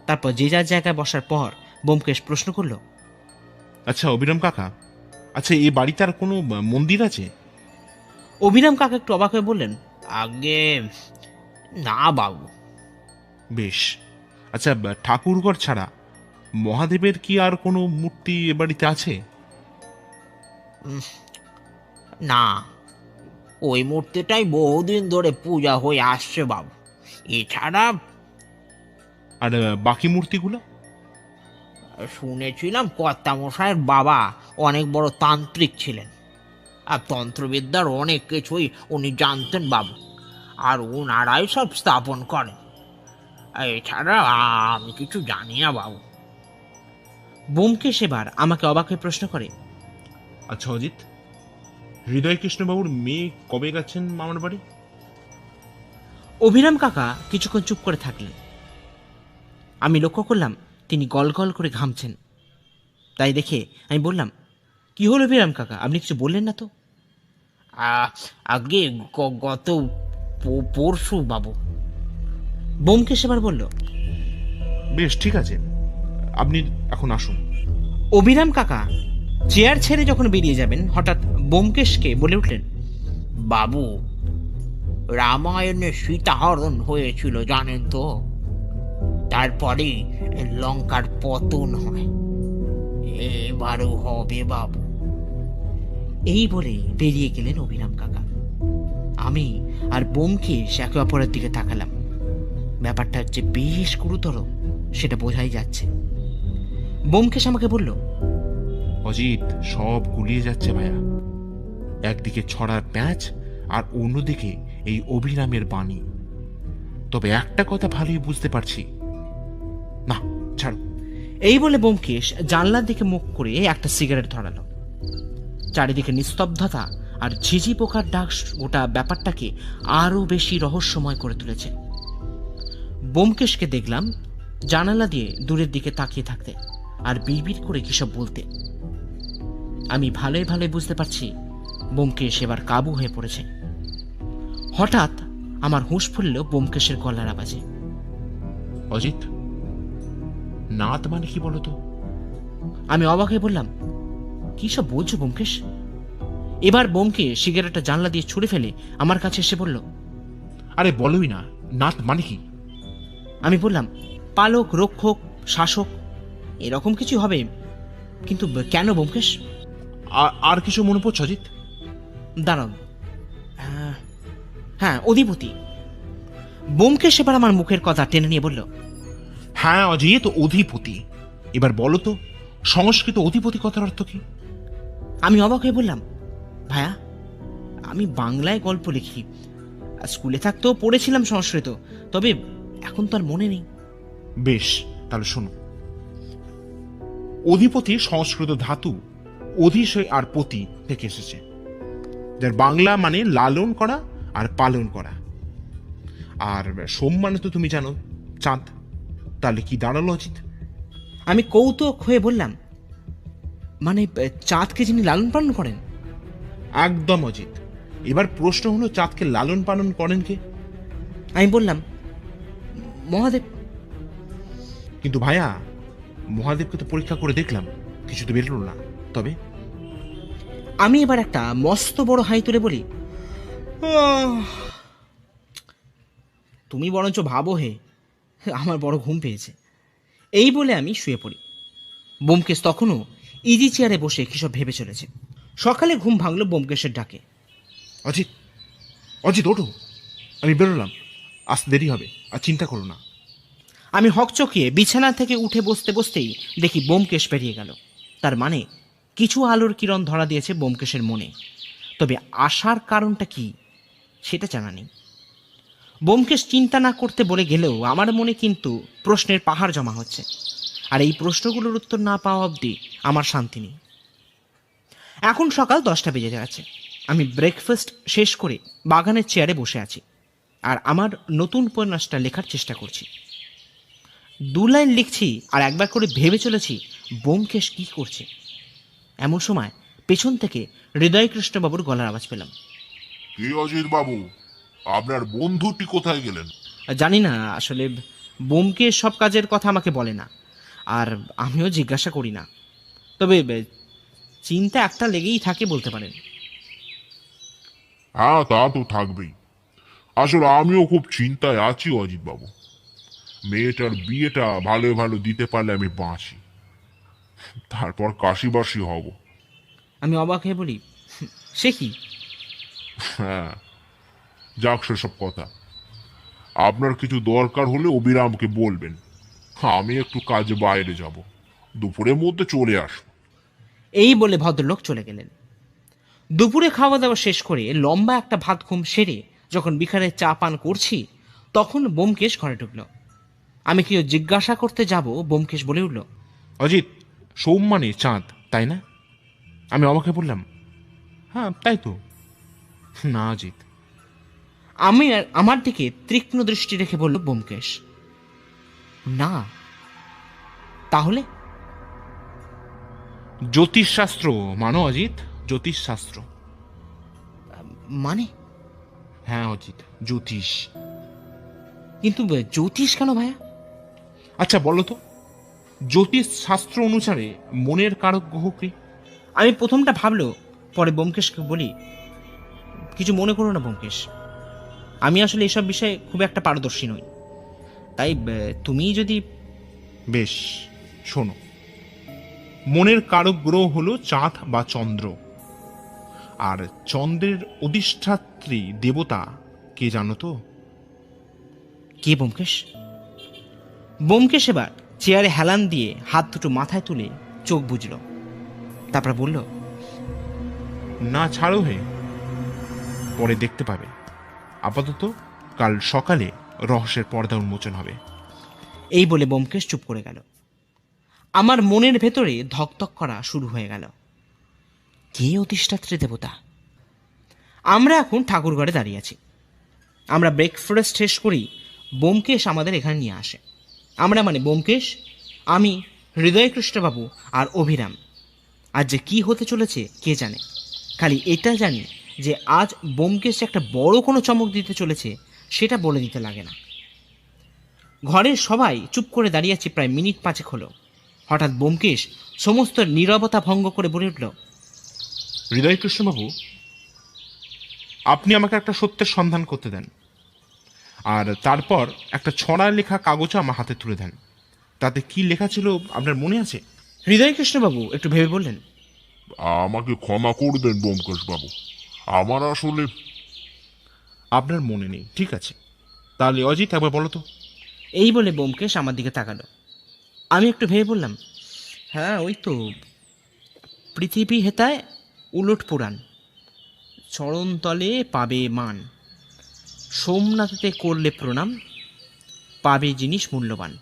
তারপর যে যার জায়গায় বসার পর ব্যোমকেশ প্রশ্ন করলো, আচ্ছা অবিরাম কাকা, আচ্ছা এই বাড়িতে আর কোনো মন্দির আছে? অভিরাম কাকা একটু অবাক হয়ে বললেন, আগে না বাবু। বেশ। আচ্ছা ঠাকুরঘর ছাড়া মহাদেবের কি আর কোনো মূর্তি এ বাড়িতে আছে? না, ওই মূর্তিটাই বহুদিন ধরে পূজা হয়ে আসছে বাবু। এছাড়া আর বাকি মূর্তিগুলো? শুনেছিলাম কর্তামশাইয়ের বাবা অনেক বড় তান্ত্রিক ছিলেন, আর তন্ত্রবিদ্যার অনেক কিছুই উনি জানতেন বাবু, আর ওনারাই সব স্থাপন করেন। আর এছাড়া আমি কিছু জানি না বাবু। ব্যোমকেশ এবার আমাকে অবাক হয়ে প্রশ্ন করে, আচ্ছা অজিত, হৃদয় কৃষ্ণবাবুর মেয়ে কবে গেছেন মামার বাড়ি? অভিরাম কাকা কিছুক্ষণ চুপ করে থাকলেন। আমি লক্ষ্য করলাম তিনি গল গল করে ঘামছেন। তাই দেখে আমি বললাম, কি হলো অভিরাম কাকা, আপনি কিছু বললেন না তো? আগে গত পরশু বাবু। ব্যোমকেশ এবার বলল, বেশ ঠিক আছে, আপনি এখন আসুন। অভিরাম কাকা চেয়ার ছেড়ে যখন বেরিয়ে যাবেন, হঠাৎ ব্যোমকেশকে বলে উঠলেন, বাবু, রামায়ণে সীতাহরণ হয়েছিল জানেন তো? তারপরে লঙ্কার পতন হয়, এবারও হবে বাবু। এই বলে বেরিয়ে গেলেন অভিরাম কাকা। আমি আর ব্যোমকেশ একে অপরের দিকে তাকালাম। ব্যাপারটা যে বেশ গুরুতর সেটা বোঝাই যাচ্ছে। ব্যোমকেশ আমাকে বলল, অজিত, সব গুলিয়ে যাচ্ছে ভাইয়া। একদিকে ছড়ার প্যাঁচ আর অন্যদিকে এই অভিরামের বাণী। তবে একটা কথা ভালোই বুঝতে পারছি না, ছাড়ো। এই বলে ব্যোমকেশ জানলার দিকে মুখ করে একটা সিগারেট ধরালো। চারিদিকে নিস্তব্ধতা আর ঝিঝি পোকার ডাক গোটা ব্যাপারটাকে আরো বেশি রহস্যময় করে তুলেছে। ব্যোমকেশকে দেখলাম জানালা দিয়ে দূরের দিকে তাকিয়ে থাকতে আর বিড়বিড় করে কিসব বলতে। আমি ভালোই ভালোই বুঝতে পারছি ব্যোমকেশ এবার কাবু হয়ে পড়েছে। হঠাৎ আমার হুঁশ ফুলল ব্যোমকেশের গলার আওয়াজে। অজিত, নাত মানে কি বলতো? আমি অবাক হয়ে বললাম, কি সব বলছো ব্যোমকেশ? এবার ব্যোমকেশ সিগারেটটা জানলা দিয়ে ছুঁড়ে ফেলে আমার কাছে এসে বলল, আরে বলোই না, নাত মানে কি? আমি বললাম, পালক, রক্ষক, শাসক, এরকম কিছু হবে। কিন্তু কেন ব্যোমকেশ? আর কিছু মনে পড়ছে অজিত? দাঁড়ান, হ্যাঁ, অধিপতি। ব্যোমকেশ এবার আমার মুখের কথা টেনে নিয়ে বলল, হ্যাঁ অজিত, অধিপতি। এবার বলো তো, সংস্কৃত অধিপতি কথার অর্থ কি? আমি অবাক হয়ে বললাম, ভাইয়া, আমি বাংলায় গল্প লিখি, স্কুলে থাকতেও পড়েছিলাম সংস্কৃত, তবে এখন তো আর মনে নেই। বেশ, তাহলে শোনো। অধিপতি সংস্কৃত ধাতু অধিশয় আর পতি থেকে এসেছে, যার বাংলা মানে লালন করা আর পালন করা। আর সোম মানে তো তুমি জানো, চাঁদ। তাহলে কি দাঁড়ালো অজিত? আমি কৌতুক হয়ে বললাম, মানে চাঁদকে যিনি লালন পালন করেন? একদম অজিত। এবার প্রশ্ন হলো, চাঁদকে লালন পালন করেন কে? আমি বললাম, মহাদেব। কিন্তু ভাইয়া, মহাদেবকে তো পরীক্ষা করে দেখলাম, কিছু তো বেরোলো না। তবে আমি এবার একটা মস্ত বড় হাই তুলে বলি, তুমি বরঞ্চ ভাবো হে, আমার বড় ঘুম পেয়েছে। এই বলে আমি শুয়ে পড়ি। ব্যোমকেশ তখনও ইজি চেয়ারে বসে কিসব ভেবে চলেছে। সকালে ঘুম ভাঙলো ব্যোমকেশের ডাকে। অজিত, অজিত ওঠো, আমি বেরোলাম, আসতে দেরি হবে, আর চিন্তা করো না। আমি হকচকিয়ে বিছানা থেকে উঠে বসতে বসতেই দেখি ব্যোমকেশ বেরিয়ে গেল। তার মানে কিছু আলোর কিরণ ধরা দিয়েছে ব্যোমকেশের মনে, তবে আসার কারণটা কি সেটা জানা নেই। ব্যোমকেশ চিন্তা না করতে বলে গেলেও আমার মনে কিন্তু প্রশ্নের পাহাড় জমা হচ্ছে, আর এই প্রশ্নগুলোর উত্তর না পাওয়া অবধি আমার শান্তি নেই। এখন সকাল 10টা বেজে যাচ্ছে। আমি ব্রেকফাস্ট শেষ করে বাগানের চেয়ারে বসে আছি আর আমার নতুন উপন্যাসটা লেখার চেষ্টা করছি। 2 লাইন লিখছি আর একবার করে ভেবে চলেছি ব্যোমকেশ কি করছে। এমন সময় পেছন থেকে হৃদয় কৃষ্ণবাবুর গলার আওয়াজ পেলাম। কি অজিত বাবু, আপনার বন্ধুটি কোথায় গেলেন? জানি না, আসলে বোমকেশ সব কাজের কথা আমাকে বলে না, আর আমিও জিজ্ঞাসা করি না। তবে চিন্তা একটা লেগেই থাকে বলতে পারেন। হ্যাঁ, তা তো থাকবেই। আসলে আমিও খুব চিন্তায় আছি অজিত বাবু। মেয়েটার বিয়েটা ভালো ভালো দিতে পারলে আমি বাঁচি, তারপর কাশিবাসী হব। আমি অবাক হয়ে বলি, সে কি? হ্যাঁ, যাক সেসব কথা। আপনার কিছু দরকার হলে অবিরামকে বলবেন। আমি একটু কাজে বাইরে যাব, দুপুরের মধ্যে চলে আসবো। এই বলে ভদ্রলোক চলে গেলেন। দুপুরে খাওয়া দাওয়া শেষ করে লম্বা একটা ভাত ঘুম সেরে যখন বিকালে চা পান করছি, তখন বোমকেশ ঘরে ঢুকল। আমি কেউ জিজ্ঞাসা করতে যাব, বোমকেশ বলে উঠল, অজিত, সোম মানে চাঁদ, তাই না? আমি অবাক হয়ে বললাম, হ্যাঁ তাই তো। না অজিত। আমার দিকে তীক্ষ্ণ দৃষ্টি রেখে বলল বোমকেশ, না। তাহলে? জ্যোতিষশাস্ত্র মানো অজিত, জ্যোতিষশাস্ত্র। মানে? হ্যাঁ অজিত, জ্যোতিষ। কিন্তু জ্যোতিষ কেন ভাইয়া? আচ্ছা বলো তো, জ্যোতিষ শাস্ত্র অনুসারে মনের কারক গ্রহ কি? আমি প্রথমটা ভাবলো, পরে বোমকেশকে বলি, কিছু মনে করো না বোমকেশ, আমি আসলে এসব বিষয়ে খুব একটা পারদর্শী নই, তাই তুমি যদি। বেশ, শোনো। মনের কারক গ্রহ হলো চাঁদ বা চন্দ্র। আর চন্দ্রের অধিষ্ঠাত্রী দেবতা কে জানো তো? কে বোমকেশ? বোমকেশ এবার চেয়ারে হেলান দিয়ে হাত দুটো মাথায় তুলে চোখ বুঝল, তারপর বলল, না ছাড়ো হে, পরে দেখতে পাবে। আপাতত কাল সকালে রহস্যের পর্দা উন্মোচন হবে। এই বলে বোমকেশ চুপ করে গেল। আমার মনের ভেতরে ধকধক করা শুরু হয়ে গেল। কে অধিষ্ঠাত্রী দেবতা? আমরা এখন ঠাকুরঘরে দাঁড়িয়ে আছি। আমরা ব্রেকফাস্ট শেষ করি, বোমকেশ আমাদের এখানে নিয়ে আসে। আমরা মানে বোমকেশ, আমি, হৃদয়কৃষ্ণবাবু আর অভিরাম। আজ যে কি হতে চলেছে কে জানে। খালি এটা জানি যে আজ বোমকেশ একটা বড় কোনো চমক দিতে চলেছে, সেটা বলে দিতে লাগে না। ঘরের সবাই চুপ করে দাঁড়িয়ে আছি প্রায় মিনিট 5 হলো। হঠাৎ বোমকেশ সমস্ত নীরবতা ভঙ্গ করে বলে উঠল, হৃদয় কৃষ্ণবাবু, আপনি আমাকে একটা সত্যের সন্ধান করতে দেন, আর তারপর একটা ছড়া লেখা কাগজও আমার হাতে তুলে দেন। তাতে কি লেখা ছিল আপনার মনে আছে? হৃদয়কৃষ্ণবাবু একটু ভেবে বললেন, আমাকে ক্ষমা করবেন ব্যোমকেশ বাবু, আমার আসলে। আপনার মনে নেই, ঠিক আছে। তাহলে অজিত একবার বলো তো। এই বলে বোমকেশ আমার দিকে তাকালো। আমি একটু ভেবে বললাম, হ্যাঁ ওই তো, পৃথিবী হেতায় উলট পুরাণ, চরণতলে পাবে মান, সোমনাথেতে করলে প্রণাম, পাবে জিনিস মূল্যবান।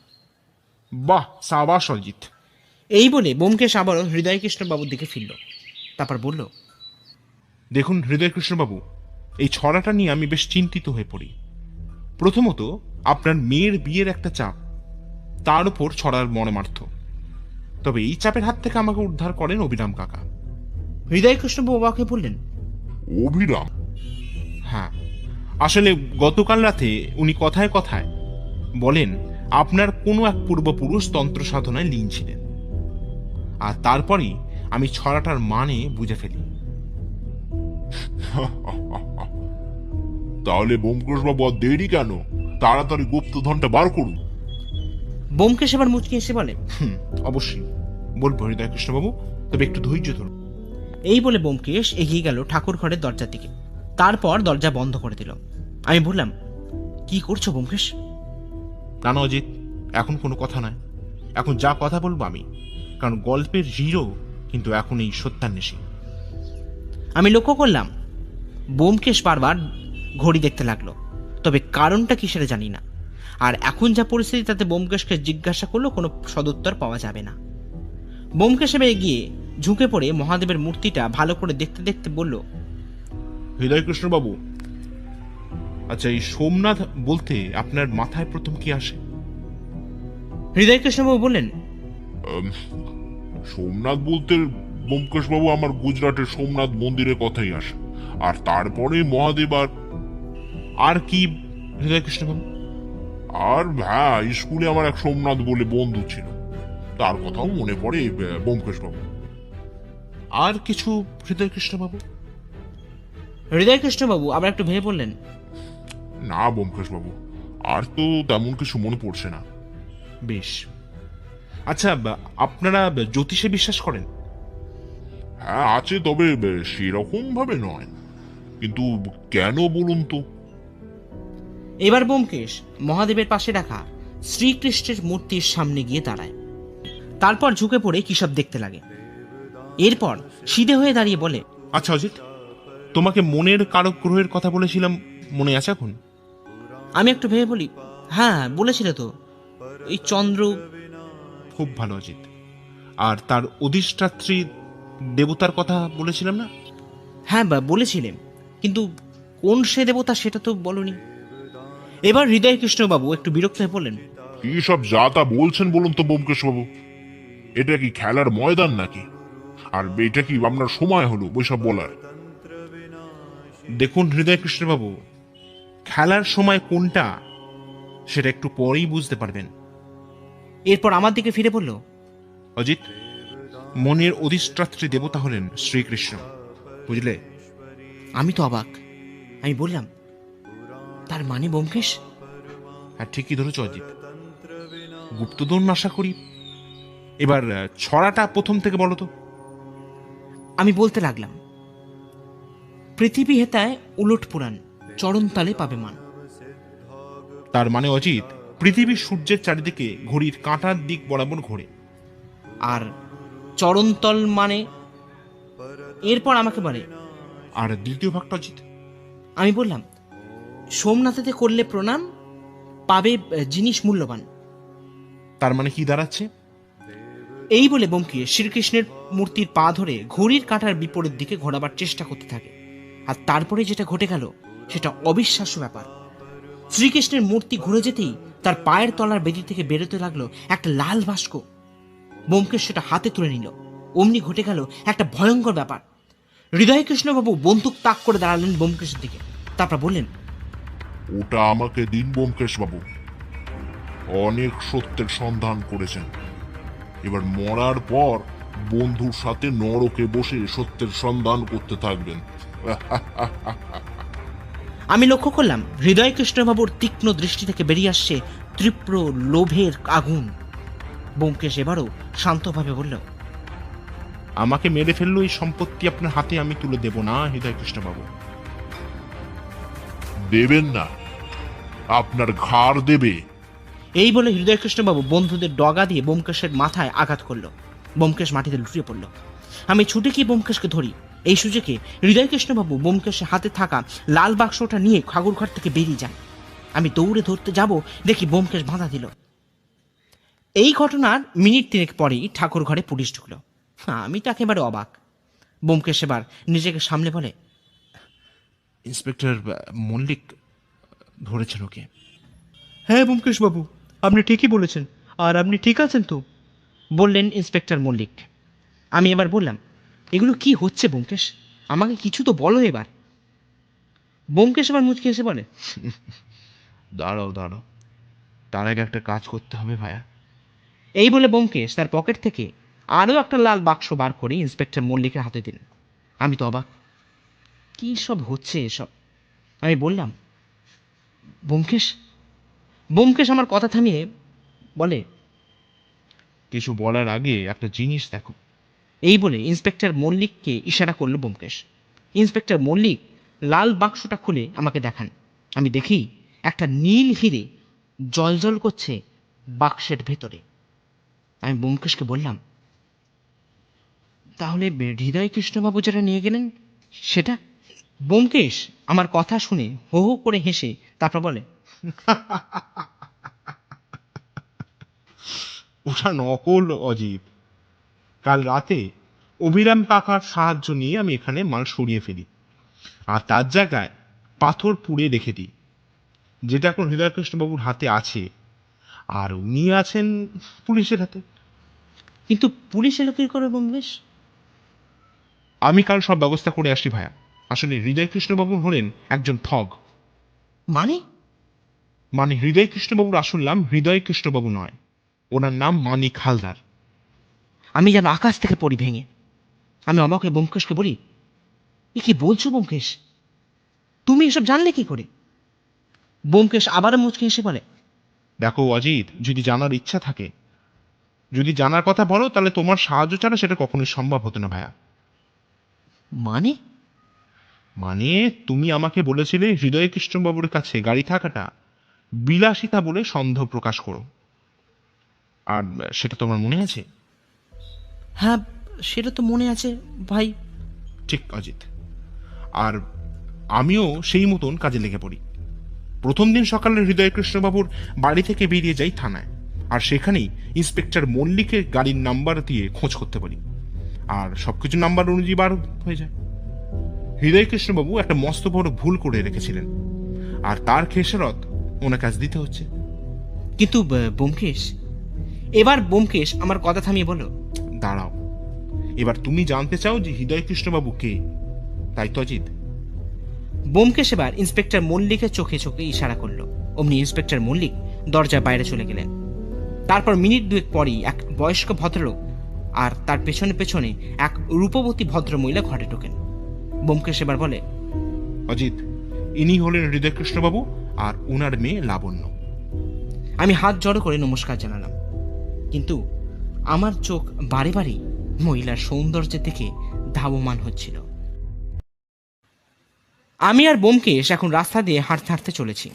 বাহ, সাবাস অজিত। এই বলে বোমকেশ আবারও হৃদয়কৃষ্ণবাবুর দিকে ফিরল, তারপর বলল, দেখুন হৃদয় কৃষ্ণবাবু, এই ছড়াটা নিয়ে আমি বেশ চিন্তিত হয়ে পড়ি। প্রথমত, আপনার মেয়ের বিয়ের একটা চাপ, তার উপর ছড়ার মর্মার্থ। তবে এই চাপের হাত থেকে আমাকে উদ্ধার করেন অবিরাম কাকা। হৃদয়কৃষ্ণবাবু অবাক হয়ে বললেন, অভিরাম? হ্যাঁ, আসলে গতকাল রাতে উনি কথায় কথায় বলেন আপনার কোনো এক পূর্বপুরুষ তন্ত্র সাধনায় লীন ছিলেন, আর তারপরেই আমি ছড়াটার মানে বুঝে ফেলি। তাহলে ব্যোমকেশ বাবু আর দেরি কেন? তাড়াতাড়ি গুপ্তধনটা বার করুন। বোমকেশ এবার মুচকি এসে বলে, অবশ্যই বলবো হৃদয় কৃষ্ণবাবু, তবে একটু ধৈর্য ধরুন। এই বলে বোমকেশ এগিয়ে গেল ঠাকুর ঘরের দরজার দিকে, তারপর দরজা বন্ধ করে দিল। আমি বললাম, কি করছো বোমকেশ? না না অজিত, এখন কোনো কথা নয়। এখন যা কথা বলবো আমি, কারণ গল্পের হিরো কিন্তু এখন এই সত্যান্বেষী। আমি লক্ষ্য করলাম বোমকেশ বারবার ঘড়ি দেখতে লাগলো, তবে কারণটা কি সেটা জানি না। আর এখন যা পরিস্থিতি, তাতে বোমকেশকে জিজ্ঞাসা করলো কোনো সদুত্তর পাওয়া যাবে না। বোমকেশ এবার এগিয়ে ঝুঁকে পড়ে মহাদেবের মূর্তিটা ভালো করে দেখতে দেখতে বলল, হৃদয় কৃষ্ণবাবু, আচ্ছা এই সোমনাথ বলতে আপনার মাথায় প্রথম কি আসে? হৃদয়কৃষ্ণবাবু বললেন, সোমনাথ বলতে ব্যোমকেশ বাবু আমার গুজরাটের সোমনাথ মন্দিরের কথাই আসে, আর তারপরে মহাদেব। আর কি হৃদয় কৃষ্ণবাবু? আর হ্যাঁ, স্কুলে আমার এক সোমনাথ বলে বন্ধু ছিল, তার কথাও মনে পড়ে ব্যোমকেশ বাবু। আর কিছু হৃদয়কৃষ্ণবাবু? হৃদয়কৃষ্ণবাবু আবার একটু ভেবে বললেন, না ব্যোমকেশ বাবু, আর তো তেমন কিছু মনে পড়ছে না। বেশ। আচ্ছা, আপনারা জ্যোতিষে বিশ্বাস করেন? হ্যাঁ আছে, তবে সেরকম ভাবে নয়। কিন্তু কেন বলুন তো? এবার ব্যোমকেশ মহাদেবের পাশে রাখা শ্রীকৃষ্ণের মূর্তির সামনে গিয়ে দাঁড়ায়। তারপর ঝুঁকে পড়ে কি সব দেখতে লাগে। এরপর সিধে হয়ে দাঁড়িয়ে বলে, আচ্ছা অজিত, তোমাকে মনের কারক গ্রহের কথা বলেছিলাম, মনে আছে এখন? আমি একটু ভেবে বলি, হ্যাঁ বলেছিলে তো, এই চন্দ্র। খুব ভালো অজিত। আর তার অধিষ্ঠাত্রী দেবতার কথা বলেছিলাম না? হ্যাঁ বলেছিলেন, কিন্তু কোন সে দেবতা সেটা তো বলনি। এবার হৃদয়কৃষ্ণবাবু একটু বিরক্ত হয়ে বললেন, কি সব যা তা বলছেন বলুন তো ব্যোমকেশ বাবু? এটা কি খেলার ময়দান নাকি? আর এটা কি আপনার সময় হলো ওইসব বলার? দেখুন হৃদয়কৃষ্ণবাবু, খেলার সময় কোনটা সেটা একটু পরেই বুঝতে পারবেন। এরপর আমার দিকে ফিরে বলল, অজিত, মনের অধিষ্ঠাত্রী দেবতা হলেন শ্রীকৃষ্ণ, বুঝলে? আমি তো অবাক। আমি বললাম, তার মানে ব্যোমকেশ? হ্যাঁ, ঠিকই ধরেছ অজিত। গুপ্তধন আশা করি। এবার ছড়াটা প্রথম থেকে বলো তো। আমি বলতে লাগলাম, পৃথিবী হেতায় উলট পুরাণ, চরণতালে পাবে মান। তার মানে অজিত, পৃথিবী সূর্যের চারিদিকে ঘড়ির কাঁটার দিক বরাবর ঘোরে। আর চরণতল মানে? এরপর আমাকে বলে, আর দ্বিতীয় ভাগটা অজিত? আমি বললাম, সোমনাথেতে করলে প্রণাম, পাবে জিনিস মূল্যবান। তার মানে কি দাঁড়াচ্ছে? এই বলে ব্যোমকেশ শ্রীকৃষ্ণের মূর্তির পা ধরে ঘড়ির কাঁটার বিপরীত দিকে ঘোরাবার চেষ্টা করতে থাকে। আর তারপরে যেটা ঘটে গেল সেটা অবিশ্বাস্য ব্যাপার। শ্রীকৃষ্ণের মূর্তি ঘুরে যেতেই তার পায়ের তলার বেদি থেকে বেরোতে লাগলো একটা লাল বাস্ক। ব্যোমকেশ সেটা হাতে তুলে নিল। অমনি ঘটে গেল একটা ভয়ঙ্কর ব্যাপার। হৃদয়কৃষ্ণবাবু বন্দুক তাক করে দাঁড়ালেন ব্যোমকেশের দিকে। তারপর বললেন, ওটা আমাকে দিন ব্যোমকেশ বাবু। অনেক সত্যের সন্ধান করেছেন, এবার মরার পর বন্ধুর সাথে নরকে বসে সত্যের সন্ধান করতে থাকবেন। আমি লক্ষ্য করলাম হৃদয়কৃষ্ণবাবুর তীক্ষ্ণ দৃষ্টি থেকে বেরিয়ে আসছে তীব্র লোভের আগুন। ব্যোমকেশ এবারও শান্তভাবে বলল, আমাকে মেরে ফেললো এই সম্পত্তি আপনার হাতে আমি তুলে দেব না হৃদয়কৃষ্ণবাবু। দেবেন না? আপনার ঘাড় দেবে। এই বলে হৃদয়কৃষ্ণবাবু বন্ধুদের ডগা দিয়ে ব্যোমকেশের মাথায় আঘাত করলো। ব্যোমকেশ মাটিতে লুটিয়ে পড়ল। আমি ছুটে গিয়ে ব্যোমকেশকে ধরি। এই সুযোগে হৃদয়কৃষ্ণবাবু ব্যোমকেশের হাতে থাকা লাল বাক্সটা নিয়ে ঠাকুরঘর থেকে বেরিয়ে যায়। আমি দৌড়ে ধরতে যাব, দেখি ব্যোমকেশ বাধা দিল। এই ঘটনার মিনিট তিনেক পরেই ঠাকুর ঘরে পুলিশ ঢুকলো। আমি তো একেবারে অবাক। ব্যোমকেশ এবার নিজেকে সামলে বলে, ইন্সপেক্টর মল্লিক ধরেছেন ওকে। হ্যাঁ ব্যোমকেশবাবু, আপনি ঠিকই বলেছেন। আর আপনি ঠিক আছেন তো? বললেন ইন্সপেক্টর মল্লিক। আমি এবার বললাম, এগুলো কি হচ্ছে ব্যোমকেশ? আমাকে কিছু তো বলো এবার। ব্যোমকেশ এবার মুচকে এসে বলে, দাঁড়াও দাঁড়াও, তার আগে একটা কাজ করতে হবে ভাইয়া। এই বলে ব্যোমকেশ তার পকেট থেকে আরও একটা লাল বাক্স বার করে ইন্সপেক্টর মল্লিকের হাতে দিলেন। আমি তো অবাক, কি সব হচ্ছে এসব? আমি বললাম, ব্যোমকেশ। ব্যোমকেশ আমার কথা থামিয়ে বলে, কিছু বলার আগে একটা জিনিস দেখো। এই বলে ইন্সপেক্টর মল্লিককে ইশারা করল ব্যোমকেশ। ইন্সপেক্টর মল্লিক লাল বাক্সটা খুলে আমাকে দেখান। আমি দেখি একটা নীল হিরে জলজল করছে বাক্সের ভেতরে। আমি ব্যোমকেশকে বললাম, তাহলে হৃদয়কৃষ্ণবাবু যেটা নিয়ে গেলেন সেটা? ব্যোমকেশ আমার কথা শুনে হো হো করে হেসে তারপর বলে, ওটা নকল অজিত। কাল রাতে অভিরাম কাকার সাহায্য নিয়ে আমি এখানে মাল সরিয়ে ফেলি, আর তার জায়গায় পাথর পুড়ে রেখে দিই, যেটা এখন হৃদয়কৃষ্ণবাবুর হাতে আছে, আর উনি আছেন পুলিশের হাতে। কিন্তু পুলিশ এলো কি করে ব্যোমকেশ? আমি কাল সব ব্যবস্থা করে আসি ভাইয়া। আসলে হৃদয়কৃষ্ণবাবু হলেন একজন ঠগ। মানে? মানে হৃদয় কৃষ্ণবাবুর আসল নাম হৃদয় কৃষ্ণবাবু নয়, ওনার নাম মানিক হালদার। আমি যেন আকাশ থেকে পড়ি ভেঙে। আমি অবাক হয়ে ব্যোমকেশকে বলি, এ কি বলছো ব্যোমকেশ? তুমি এসব জানলে কি করে? ব্যোমকেশ আবারও মুচকে হেসে বলে, দেখো অজিত, যদি জানার ইচ্ছা থাকে, যদি জানার কথা বলো, তাহলে তোমার সাহায্য ছাড়া সেটা কখনোই সম্ভব হতো না ভাইয়া। মানে? মানে তুমি আমাকে বলেছিলে হৃদয় কৃষ্ণবাবুর কাছে গাড়ি থাকাটা বিলাসিতা বলে সন্দেহ প্রকাশ করো, আর সেটা তোমার মনে আছে? হ্যাঁ, সেটা তো মনে আছে ভাই। ঠিক অজিত, আর আমিও সেই মতন কাজে লেগে পড়ি। প্রথম দিন সকালে হৃদয় কৃষ্ণবাবুর বাড়ি থেকে বেরিয়ে যাই থানায়, আর সেখানেই ইন্সপেক্টর মল্লিকের গাড়ির নাম্বার দিয়ে খোঁজ করতে বলি, আর সবকিছু নাম্বার অনুযায়ী বার হয়ে যায়। হৃদয় কৃষ্ণবাবু একটা মস্ত বড় ভুল করে রেখেছিলেন, আর তার খেসারত ওনার কাছে দিতে হচ্ছে। কিন্তু ব্যোমকেশ, এবার ব্যোমকেশ আমার কথা থামিয়ে বলো, দাঁড়াও, এবার তুমি জানতে চাও যে হৃদয় কৃষ্ণবাবু কে, তাই তো অজিত? ব্যোমকেশ এবার ইন্সপেক্টর মল্লিকের চোখে চোখে ইশারা করলো। অমনি ইন্সপেক্টর মল্লিক দরজার বাইরে চলে গেলেন। তারপর মিনিট দুয়েক পরই এক বয়স্ক ভদ্রলোক আর তার পেছনে পেছনে এক রূপবতী ভদ্রমহিলা ঘরে ঢোকেন। ব্যোমকেশ এবার বলে, অজিত, ইনি হলেন হৃদয় কৃষ্ণবাবু আর ওনার মেয়ে লাবণ্য। আমি হাত জড়ো করে নমস্কার জানালাম, কিন্তু আমার চোখ বারে বারে মহিলার সৌন্দর্যের দিকে ধাবমান হচ্ছিল। আমি আর ব্যোমকেশ এখন রাস্তা দিয়ে হাঁটতে হাঁটতে চলেছি।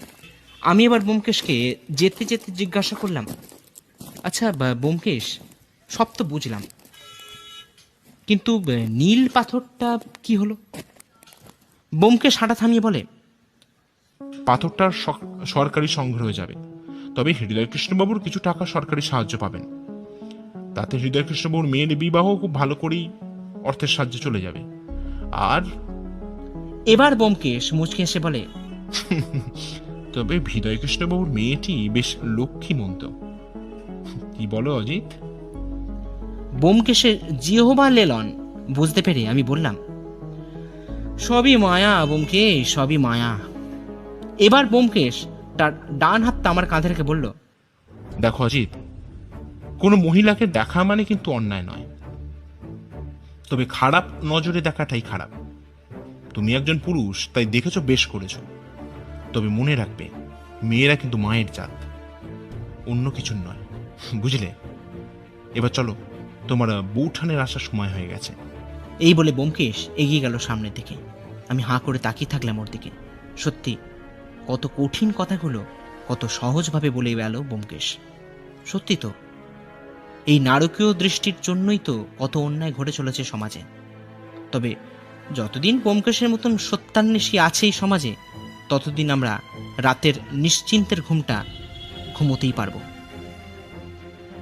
আমি এবার ব্যোমকেশকে যেতে যেতে জিজ্ঞাসা করলাম, আচ্ছা ব্যোমকেশ, সব তো বুঝলাম, কিন্তু নীল পাথরটা কি হলো? ব্যোমকেশ হাঁটা থামিয়ে বলে, পাথরটা সরকারি সংগ্রহ যাবে, তবে হৃদয় কৃষ্ণবাবুর কিছু টাকা সরকারি সাহায্য পাবেন। তাতে হৃদয় কৃষ্ণবাবুর মেয়ের বিবাহ খুব ভালো করেই অর্থের সাহায্যে চলে যাবে। আর এবার ব্যোমকেশ মুচকে এসে বলে, তবে হৃদয় কৃষ্ণবাবুর মেয়েটি বেশ লক্ষ্মীমন্ত, কি বলো অজিত? ব্যোমকেশের জিহ্বা লেলন বুঝতে পেরে আমি বললাম, সবই মায়া ব্যোমকেশ, সবই মায়া। এবার ব্যোমকেশ তার ডান হাতটা আমার কাঁধে রেখে বলল, দেখো অজিত, কোনো মহিলাকে দেখা মানে কিন্তু অন্যায় নয়, তবে খারাপ নজরে দেখাটাই খারাপ। তুমি একজন পুরুষ, তাই দেখেছো, বেশ করেছো, তবে মনে রাখবে মেয়েরা কিন্তু মায়ের জাত, অন্য কিছু নয়, বুঝলে? এবার চলো, তোমার বৌঠানের আসার সময় হয়ে গেছে। এই বলে ব্যোমকেশ এগিয়ে গেল সামনের দিকে। আমি হাঁ করে তাকিয়ে থাকলাম ওর দিকে। সত্যি কত কঠিন কথাগুলো কত সহজভাবে বলে গেল ব্যোমকেশ। সত্যি তো, এই নারকীয় দৃষ্টির জন্যই তো কত অন্যায় ঘটে চলেছে সমাজে। তবে যতদিন ব্যোমকেশের মতন সত্যান্বেষী আছে এই সমাজে, ততদিন আমরা রাতের নিশ্চিন্তের ঘুমটা ঘুমোতেই পারবো।